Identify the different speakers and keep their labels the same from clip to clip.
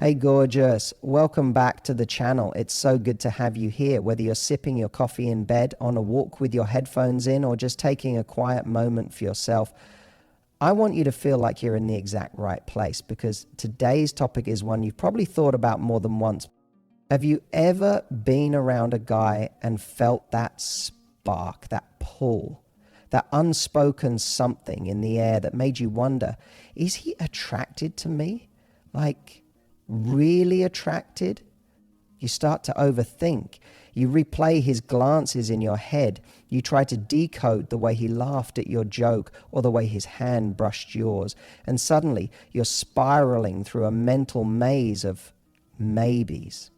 Speaker 1: Hey gorgeous, welcome back to the channel. It's so good to have you here, whether you're sipping your coffee in bed, on a walk with your headphones in, or just taking a quiet moment for yourself. I want you to feel like you're in the exact right place, because today's topic is one you've probably thought about more than once. Have you ever been around a guy and felt that spark, that pull, that unspoken something in the air that made you wonder, is he attracted to me? Like, really attracted? You start to overthink. You replay his glances in your head. You try to decode the way he laughed at your joke or the way his hand brushed yours. And suddenly you're spiraling through a mental maze of maybes.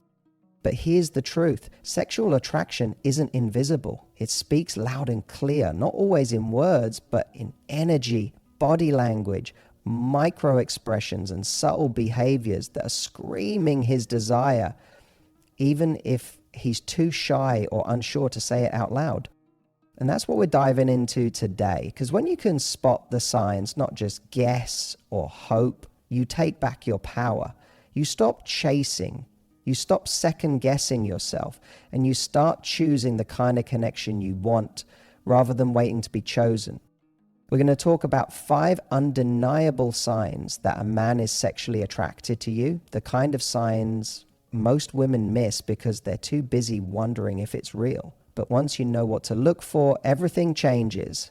Speaker 1: But here's the truth. Sexual attraction isn't invisible. It speaks loud and clear, not always in words, but in energy, body language, micro expressions and subtle behaviors that are screaming his desire, even if he's too shy or unsure to say it out loud. And that's what we're diving into today, because when you can spot the signs, not just guess or hope, you take back your power. You stop chasing, you stop second guessing yourself, and you start choosing the kind of connection you want rather than waiting to be chosen. We're going to talk about 5 undeniable signs that a man is sexually attracted to you, the kind of signs most women miss because they're too busy wondering if it's real. But once you know what to look for, everything changes.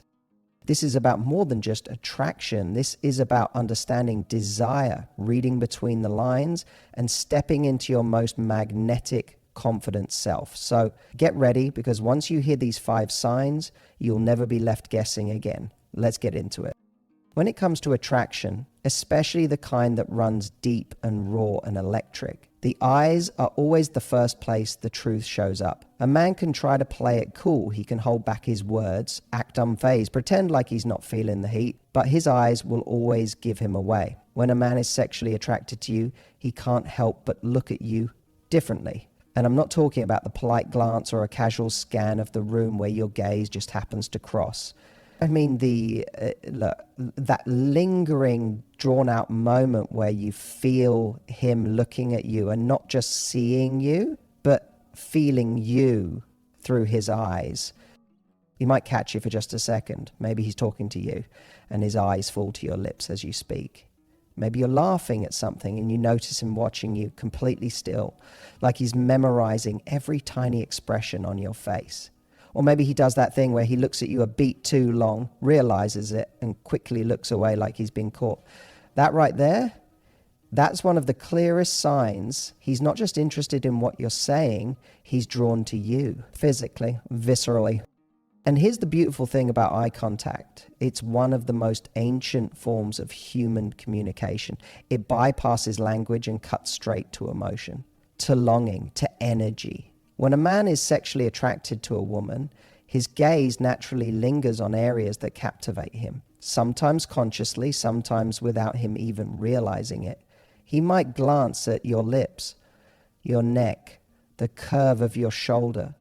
Speaker 1: This is about more than just attraction. This is about understanding desire, reading between the lines, and stepping into your most magnetic, confident self. So get ready, because once you hear these 5 signs, you'll never be left guessing again. Let's get into it. When it comes to attraction, especially the kind that runs deep and raw and electric, the eyes are always the first place the truth shows up. A man can try to play it cool. He can hold back his words, act unfazed, pretend like he's not feeling the heat, but his eyes will always give him away. When a man is sexually attracted to you, he can't help but look at you differently. And I'm not talking about the polite glance or a casual scan of the room where your gaze just happens to cross. I mean that lingering, drawn-out moment where you feel him looking at you and not just seeing you, but feeling you through his eyes. He might catch you for just a second. Maybe he's talking to you and his eyes fall to your lips as you speak. Maybe you're laughing at something and you notice him watching you completely still, like he's memorizing every tiny expression on your face. Or maybe he does that thing where he looks at you a beat too long, realizes it, and quickly looks away like he's been caught. That right there, that's one of the clearest signs he's not just interested in what you're saying, he's drawn to you, physically, viscerally. And here's the beautiful thing about eye contact. It's one of the most ancient forms of human communication. It bypasses language and cuts straight to emotion, to longing, to energy. When a man is sexually attracted to a woman, his gaze naturally lingers on areas that captivate him, sometimes consciously, sometimes without him even realizing it. He might glance at your lips, your neck, the curve of your shoulder.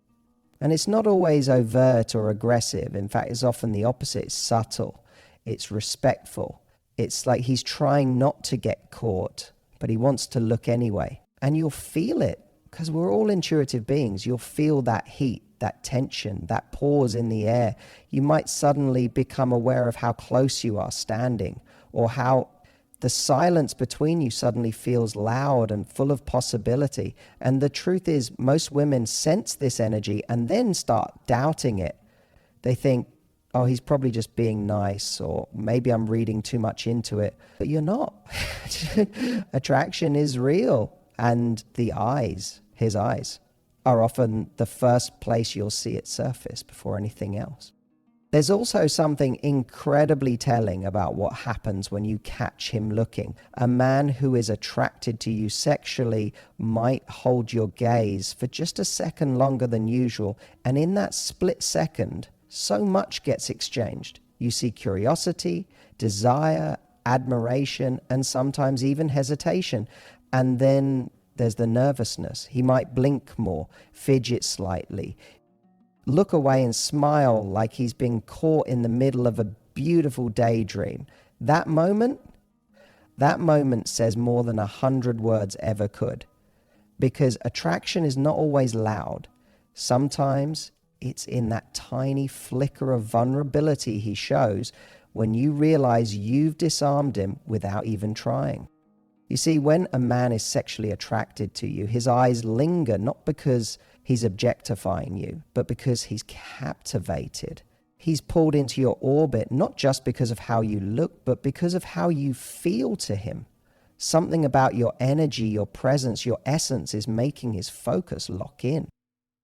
Speaker 1: And it's not always overt or aggressive. In fact, it's often the opposite. It's subtle. It's respectful. It's like he's trying not to get caught, but he wants to look anyway. And you'll feel it. Because we're all intuitive beings. You'll feel that heat, that tension, that pause in the air. You might suddenly become aware of how close you are standing, or how the silence between you suddenly feels loud and full of possibility. And the truth is, most women sense this energy and then start doubting it. They think, oh, he's probably just being nice, or maybe I'm reading too much into it. But you're not. Attraction is real. And the eyes, his eyes, are often the first place you'll see it surface before anything else. There's also something incredibly telling about what happens when you catch him looking. A man who is attracted to you sexually might hold your gaze for just a second longer than usual, and in that split second, so much gets exchanged. You see curiosity, desire, admiration, and sometimes even hesitation. And then there's the nervousness. He might blink more, fidget slightly, look away and smile like he's been caught in the middle of a beautiful daydream. That moment, That moment says more than 100 words ever could. Because attraction is not always loud. Sometimes it's in that tiny flicker of vulnerability he shows when you realize you've disarmed him without even trying. You see, when a man is sexually attracted to you, his eyes linger not because he's objectifying you, but because he's captivated. He's pulled into your orbit not just because of how you look, but because of how you feel to him. Something about your energy, your presence, your essence is making his focus lock in.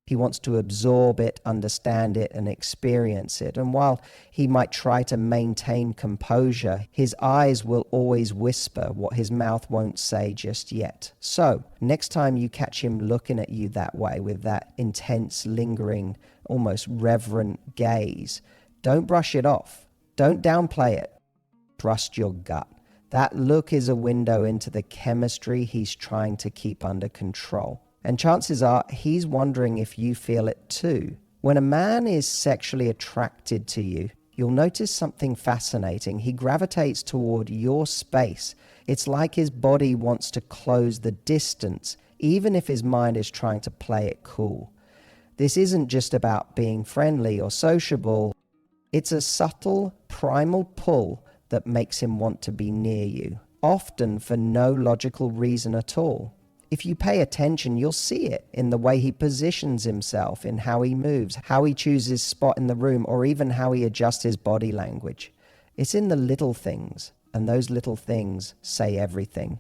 Speaker 1: He wants to absorb it, understand it, and experience it. And while he might try to maintain composure, his eyes will always whisper what his mouth won't say just yet. So, next time you catch him looking at you that way, with that intense, lingering, almost reverent gaze, don't brush it off. Don't downplay it. Trust your gut. That look is a window into the chemistry he's trying to keep under control. And chances are he's wondering if you feel it too. When a man is sexually attracted to you, you'll notice something fascinating. He gravitates toward your space. It's like his body wants to close the distance, even if his mind is trying to play it cool. This isn't just about being friendly or sociable. It's a subtle, primal pull that makes him want to be near you, often for no logical reason at all. If you pay attention, you'll see it in the way he positions himself, in how he moves, how he chooses spot in the room, or even how he adjusts his body language. It's in the little things, and those little things say everything.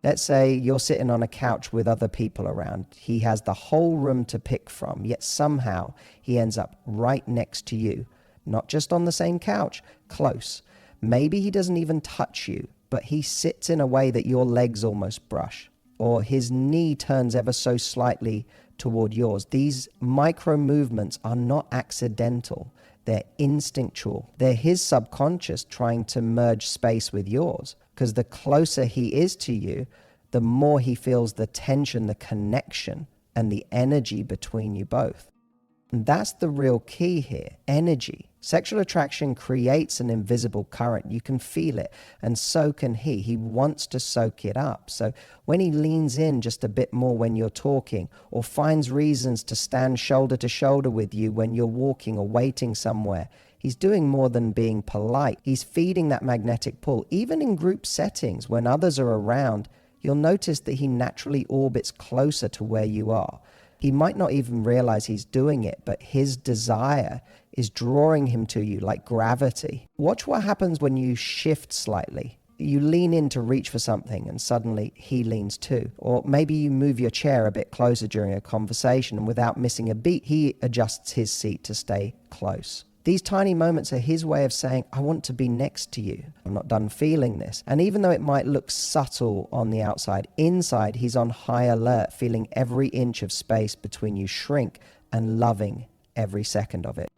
Speaker 1: Let's say you're sitting on a couch with other people around. He has the whole room to pick from, yet somehow he ends up right next to you. Not just on the same couch, close. Maybe he doesn't even touch you, but he sits in a way that your legs almost brush, or his knee turns ever so slightly toward yours. These micro movements are not accidental. They're instinctual. They're his subconscious trying to merge space with yours. Because the closer he is to you, the more he feels the tension, the connection, and the energy between you both. And that's the real key here, energy. Sexual attraction creates an invisible current. You can feel it, and so can he. He wants to soak it up. So when he leans in just a bit more when you're talking, or finds reasons to stand shoulder to shoulder with you when you're walking or waiting somewhere, he's doing more than being polite. He's feeding that magnetic pull. Even in group settings, when others are around, you'll notice that he naturally orbits closer to where you are. He might not even realize he's doing it, but his desire is drawing him to you like gravity. Watch what happens when you shift slightly. You lean in to reach for something and suddenly he leans too. Or maybe you move your chair a bit closer during a conversation and without missing a beat, he adjusts his seat to stay close. These tiny moments are his way of saying, I want to be next to you. I'm not done feeling this. And even though it might look subtle on the outside, inside he's on high alert, feeling every inch of space between you shrink and loving every second of it.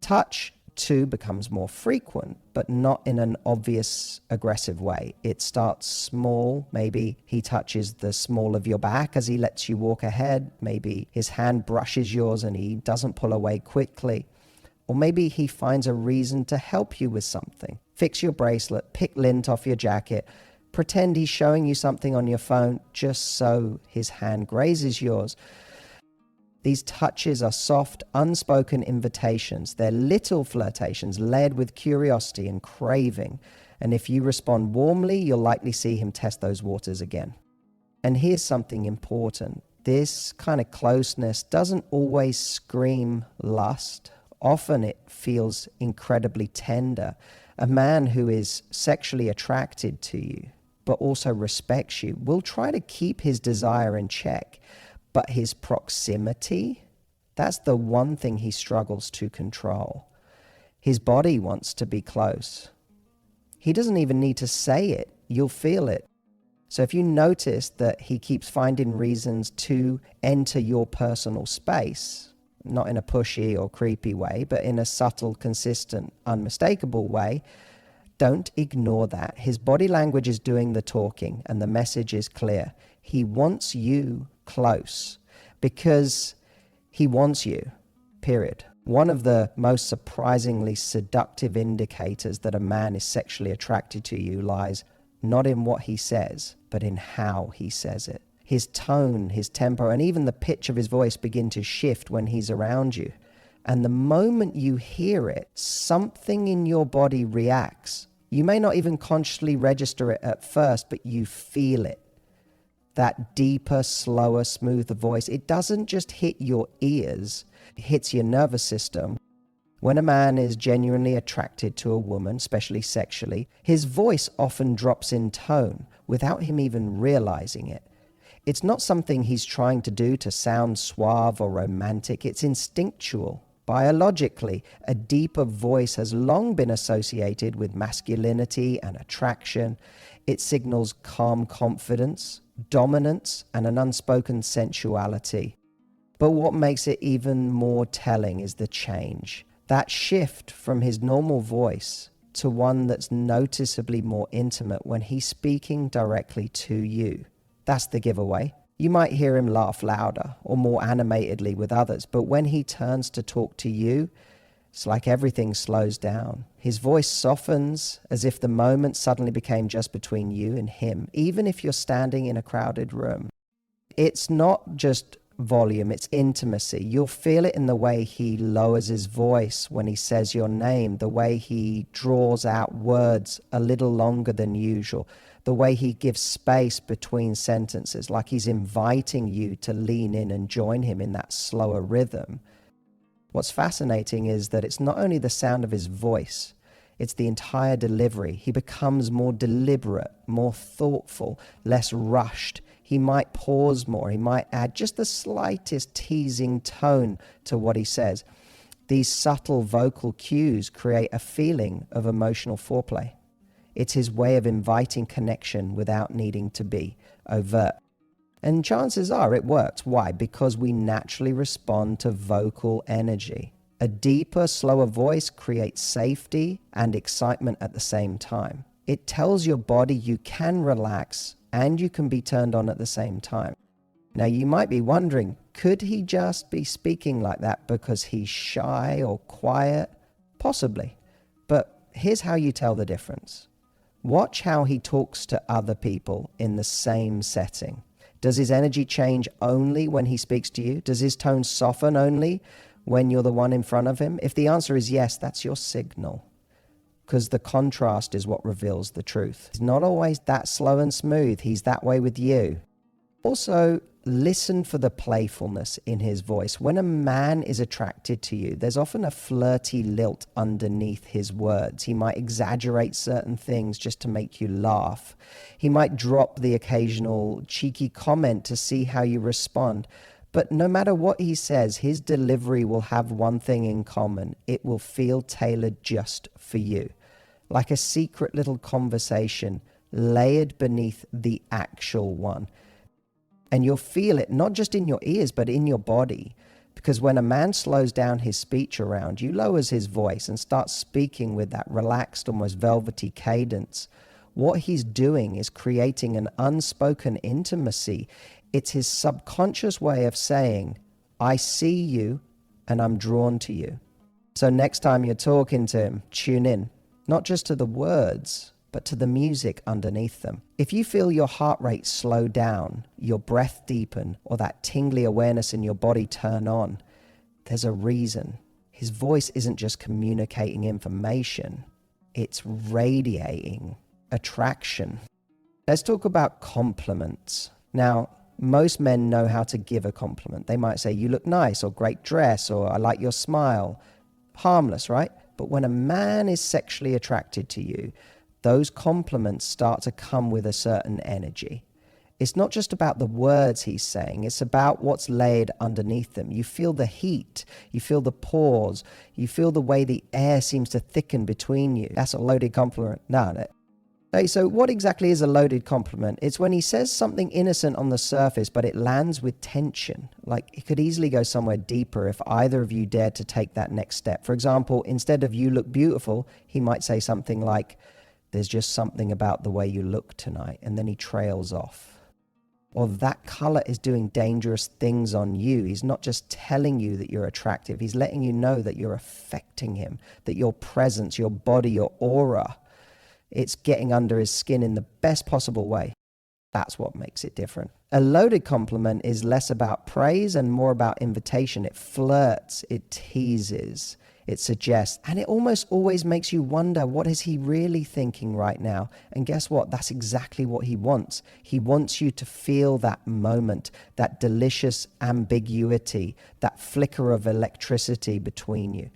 Speaker 1: Touch, too, becomes more frequent, but not in an obvious, aggressive way. It starts small. Maybe he touches the small of your back as he lets you walk ahead. Maybe his hand brushes yours and he doesn't pull away quickly. Or maybe he finds a reason to help you with something. Fix your bracelet, pick lint off your jacket, pretend he's showing you something on your phone just so his hand grazes yours. These touches are soft, unspoken invitations. They're little flirtations layered with curiosity and craving. And if you respond warmly, you'll likely see him test those waters again. And here's something important. This kind of closeness doesn't always scream lust. Often it feels incredibly tender. A man who is sexually attracted to you, but also respects you, will try to keep his desire in check. But his proximity, that's the one thing he struggles to control. His body wants to be close. He doesn't even need to say it. You'll feel it. So if you notice that he keeps finding reasons to enter your personal space, not in a pushy or creepy way, but in a subtle, consistent, unmistakable way, don't ignore that. His body language is doing the talking, and the message is clear. He wants you close because he wants you, period. One of the most surprisingly seductive indicators that a man is sexually attracted to you lies not in what he says, but in how he says it. His tone, his tempo, and even the pitch of his voice begin to shift when he's around you. And the moment you hear it, something in your body reacts. You may not even consciously register it at first, but you feel it. That deeper, slower, smoother voice, it doesn't just hit your ears, it hits your nervous system. When a man is genuinely attracted to a woman, especially sexually, his voice often drops in tone without him even realizing it. It's not something he's trying to do to sound suave or romantic, it's instinctual. Biologically, a deeper voice has long been associated with masculinity and attraction. It signals calm confidence, dominance, and an unspoken sensuality. But what makes it even more telling is the change. That shift from his normal voice to one that's noticeably more intimate when he's speaking directly to you. That's the giveaway. You might hear him laugh louder or more animatedly with others, but when he turns to talk to you, it's like everything slows down. His voice softens as if the moment suddenly became just between you and him, even if you're standing in a crowded room. It's not just volume, it's intimacy. You'll feel it in the way he lowers his voice when he says your name, the way he draws out words a little longer than usual, the way he gives space between sentences, like he's inviting you to lean in and join him in that slower rhythm. What's fascinating is that it's not only the sound of his voice, it's the entire delivery. He becomes more deliberate, more thoughtful, less rushed. He might pause more. He might add just the slightest teasing tone to what he says. These subtle vocal cues create a feeling of emotional foreplay. It's his way of inviting connection without needing to be overt. And chances are it works. Why? Because we naturally respond to vocal energy. A deeper, slower voice creates safety and excitement at the same time. It tells your body you can relax and you can be turned on at the same time. Now you might be wondering, could he just be speaking like that because he's shy or quiet? Possibly. But here's how you tell the difference. Watch how he talks to other people in the same setting. Does his energy change only when he speaks to you? Does his tone soften only when you're the one in front of him? If the answer is yes, that's your signal. Because the contrast is what reveals the truth. He's not always that slow and smooth. He's that way with you. Also, listen for the playfulness in his voice. When a man is attracted to you, there's often a flirty lilt underneath his words. He might exaggerate certain things just to make you laugh. He might drop the occasional cheeky comment to see how you respond. But no matter what he says, his delivery will have one thing in common. It will feel tailored just for you. Like a secret little conversation layered beneath the actual one. And you'll feel it not just in your ears, but in your body. Because when a man slows down his speech around you, lowers his voice and starts speaking with that relaxed, almost velvety cadence, what he's doing is creating an unspoken intimacy. It's his subconscious way of saying, I see you and I'm drawn to you. So next time you're talking to him, tune in, not just to the words, but to the music underneath them. If you feel your heart rate slow down, your breath deepen, or that tingly awareness in your body turn on, there's a reason. His voice isn't just communicating information, it's radiating attraction. Let's talk about compliments. Now, most men know how to give a compliment. They might say, you look nice, or great dress, or I like your smile. Harmless, right? But when a man is sexually attracted to you, those compliments start to come with a certain energy. It's not just about the words he's saying, it's about what's laid underneath them. You feel the heat, you feel the pause, you feel the way the air seems to thicken between you. That's a loaded compliment. No. Okay, so what exactly is a loaded compliment? It's when he says something innocent on the surface, but it lands with tension. Like it could easily go somewhere deeper if either of you dared to take that next step. For example, instead of you look beautiful, he might say something like, there's just something about the way you look tonight, and then he trails off. Or that color is doing dangerous things on you. He's not just telling you that you're attractive. He's letting you know that you're affecting him, that your presence, your body, your aura It's getting under his skin in the best possible way. That's what makes it different. A loaded compliment is less about praise and more about invitation. It flirts, it teases, it suggests, and it almost always makes you wonder, what is he really thinking right now? And guess what? That's exactly what he wants. He wants you to feel that moment, that delicious ambiguity, that flicker of electricity between you.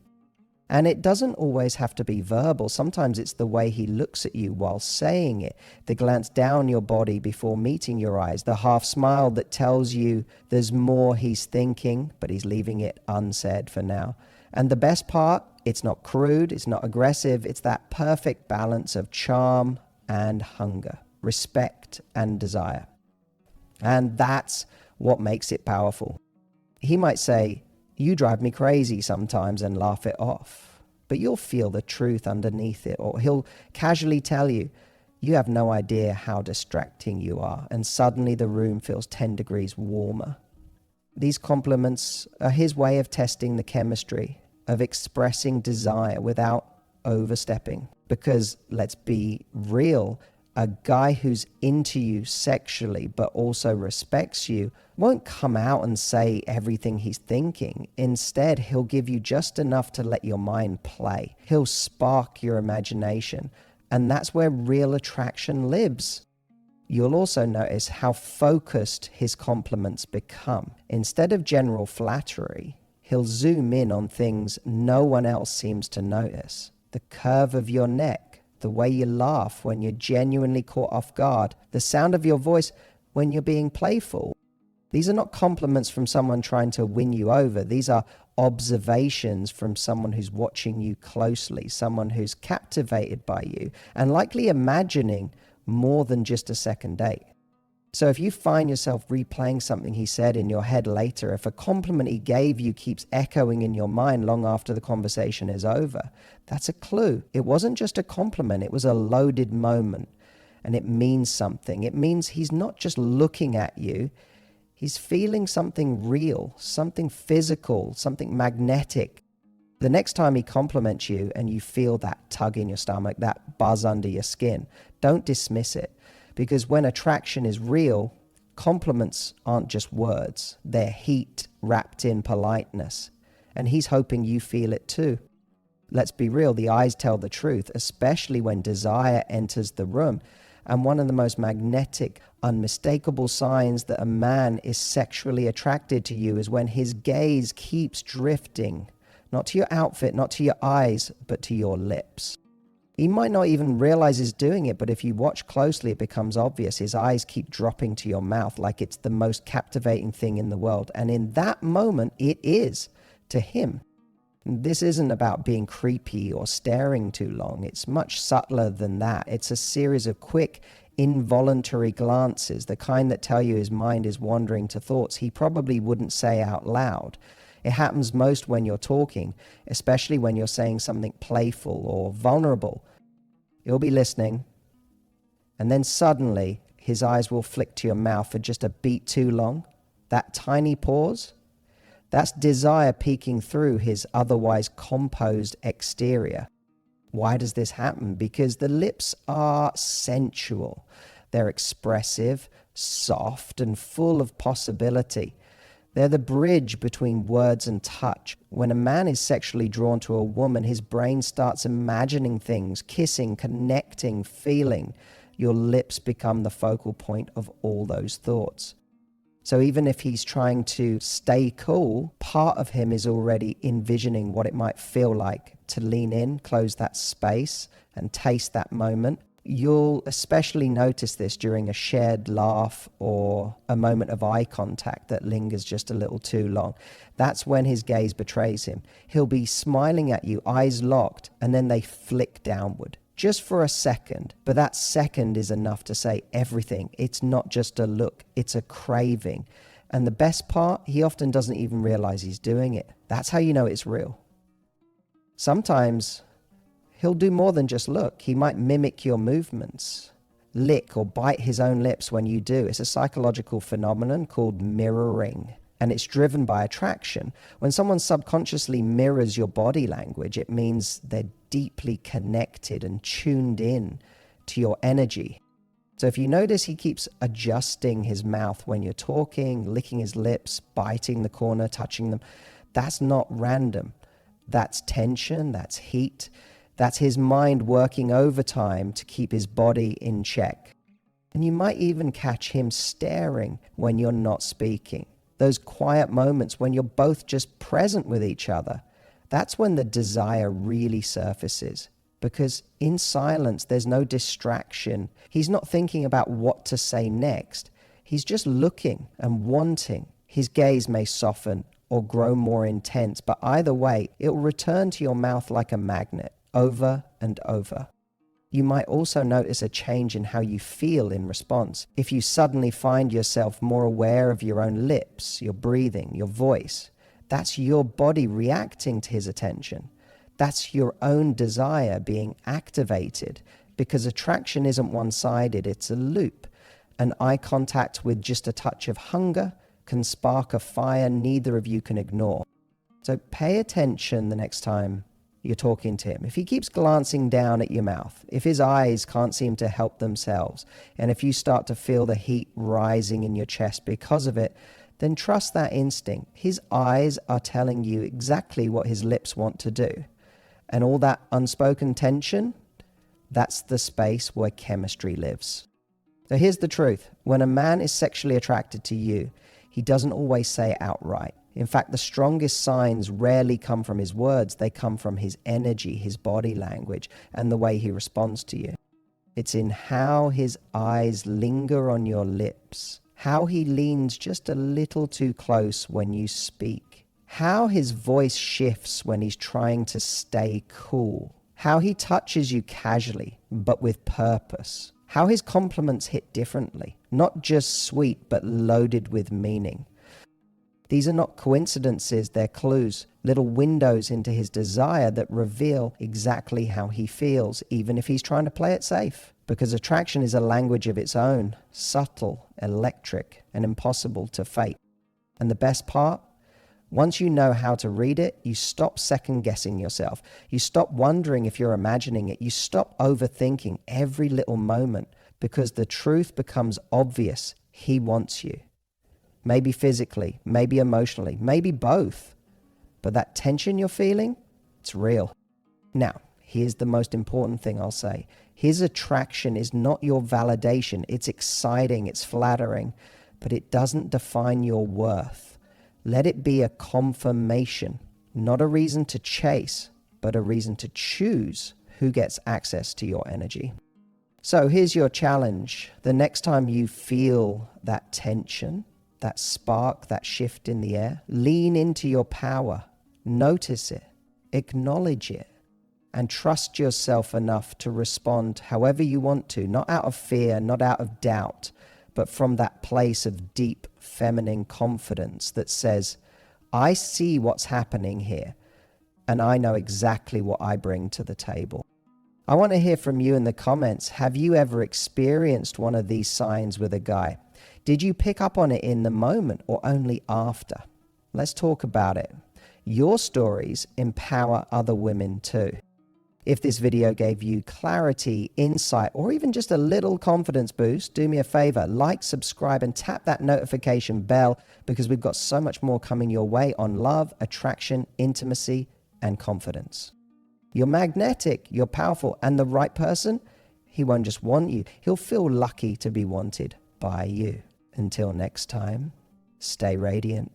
Speaker 1: And it doesn't always have to be verbal. Sometimes it's the way he looks at you while saying it, the glance down your body before meeting your eyes, the half smile that tells you there's more he's thinking, but he's leaving it unsaid for now. And the best part, it's not crude, it's not aggressive, it's that perfect balance of charm and hunger, respect and desire. And that's what makes it powerful. He might say, "You drive me crazy sometimes," and laugh it off. But you'll feel the truth underneath it. Or he'll casually tell you, "You have no idea how distracting you are." And suddenly the room feels 10 degrees warmer. These compliments are his way of testing the chemistry, of expressing desire without overstepping. Because let's be real, a guy who's into you sexually but also respects you won't come out and say everything he's thinking. Instead, he'll give you just enough to let your mind play. He'll spark your imagination, and that's where real attraction lives. You'll also notice how focused his compliments become. Instead of general flattery, he'll zoom in on things no one else seems to notice. The curve of your neck, the way you laugh when you're genuinely caught off guard, the sound of your voice when you're being playful. These are not compliments from someone trying to win you over. These are observations from someone who's watching you closely, someone who's captivated by you, and likely imagining more than just a second date. So if you find yourself replaying something he said in your head later, if a compliment he gave you keeps echoing in your mind long after the conversation is over, that's a clue. It wasn't just a compliment, it was a loaded moment. And it means something. It means he's not just looking at you, he's feeling something real, something physical, something magnetic. The next time he compliments you and you feel that tug in your stomach, that buzz under your skin, don't dismiss it. Because when attraction is real, compliments aren't just words. They're heat wrapped in politeness. And he's hoping you feel it too. Let's be real, the eyes tell the truth, especially when desire enters the room. And one of the most magnetic, unmistakable signs that a man is sexually attracted to you is when his gaze keeps drifting, not to your outfit, not to your eyes, but to your lips. He might not even realize he's doing it, but if you watch closely, it becomes obvious. His eyes keep dropping to your mouth like it's the most captivating thing in the world. And in that moment, it is to him. This isn't about being creepy or staring too long. It's much subtler than that. It's a series of quick, involuntary glances, the kind that tell you his mind is wandering to thoughts he probably wouldn't say out loud. It happens most when you're talking, especially when you're saying something playful or vulnerable. You'll be listening, and then suddenly his eyes will flick to your mouth for just a beat too long. That tiny pause, that's desire peeking through his otherwise composed exterior. Why does this happen? Because the lips are sensual. They're expressive, soft, and full of possibility. They're the bridge between words and touch. When a man is sexually drawn to a woman, his brain starts imagining things, kissing, connecting, feeling. Your lips become the focal point of all those thoughts. So even if he's trying to stay cool, part of him is already envisioning what it might feel like to lean in, close that space, and taste that moment. You'll especially notice this during a shared laugh or a moment of eye contact that lingers just a little too long. That's when his gaze betrays him. He'll be smiling at you, eyes locked, and then they flick downward. Just for a second, but that second is enough to say everything. It's not just a look, it's a craving. And the best part, he often doesn't even realize he's doing it. That's how you know it's real. Sometimes he'll do more than just look. He might mimic your movements, lick or bite his own lips when you do. It's a psychological phenomenon called mirroring, and it's driven by attraction. When someone subconsciously mirrors your body language, it means they're deeply connected and tuned in to your energy. So if you notice he keeps adjusting his mouth when you're talking, licking his lips, biting the corner, touching them, that's not random. That's tension, that's heat, that's his mind working overtime to keep his body in check. And you might even catch him staring when you're not speaking. Those quiet moments when you're both just present with each other, that's when the desire really surfaces. Because in silence, there's no distraction. He's not thinking about what to say next. He's just looking and wanting. His gaze may soften or grow more intense, but either way, it will return to your mouth like a magnet, over and over. You might also notice a change in how you feel in response. If you suddenly find yourself more aware of your own lips, your breathing, your voice, that's your body reacting to his attention. That's your own desire being activated, because attraction isn't one-sided, it's a loop. And eye contact with just a touch of hunger can spark a fire neither of you can ignore. So pay attention the next time you're talking to him. If he keeps glancing down at your mouth, if his eyes can't seem to help themselves, and if you start to feel the heat rising in your chest because of it, then trust that instinct. His eyes are telling you exactly what his lips want to do. And all that unspoken tension, that's the space where chemistry lives. So here's the truth. When a man is sexually attracted to you, he doesn't always say it outright. In fact, the strongest signs rarely come from his words. They come from his energy, his body language, and the way he responds to you. It's in how his eyes linger on your lips, how he leans just a little too close when you speak, how his voice shifts when he's trying to stay cool, how he touches you casually but with purpose, how his compliments hit differently, not just sweet but loaded with meaning. These are not coincidences, they're clues, little windows into his desire that reveal exactly how he feels, even if he's trying to play it safe. Because attraction is a language of its own, subtle, electric, and impossible to fake. And the best part? Once you know how to read it, you stop second-guessing yourself. You stop wondering if you're imagining it. You stop overthinking every little moment, because the truth becomes obvious. He wants you. Maybe physically, maybe emotionally, maybe both. But that tension you're feeling, it's real. Now, here's the most important thing I'll say. His attraction is not your validation. It's exciting, it's flattering, but it doesn't define your worth. Let it be a confirmation, not a reason to chase, but a reason to choose who gets access to your energy. So here's your challenge. The next time you feel that tension, that spark, that shift in the air, lean into your power, notice it, acknowledge it, and trust yourself enough to respond however you want to, not out of fear, not out of doubt, but from that place of deep feminine confidence that says, I see what's happening here, and I know exactly what I bring to the table. I want to hear from you in the comments. Have you ever experienced one of these signs with a guy? Did you pick up on it in the moment or only after? Let's talk about it. Your stories empower other women too. If this video gave you clarity, insight, or even just a little confidence boost, do me a favor, like, subscribe, and tap that notification bell, because we've got so much more coming your way on love, attraction, intimacy, and confidence. You're magnetic, you're powerful, and the right person, he won't just want you, he'll feel lucky to be wanted by you. Until next time, stay radiant.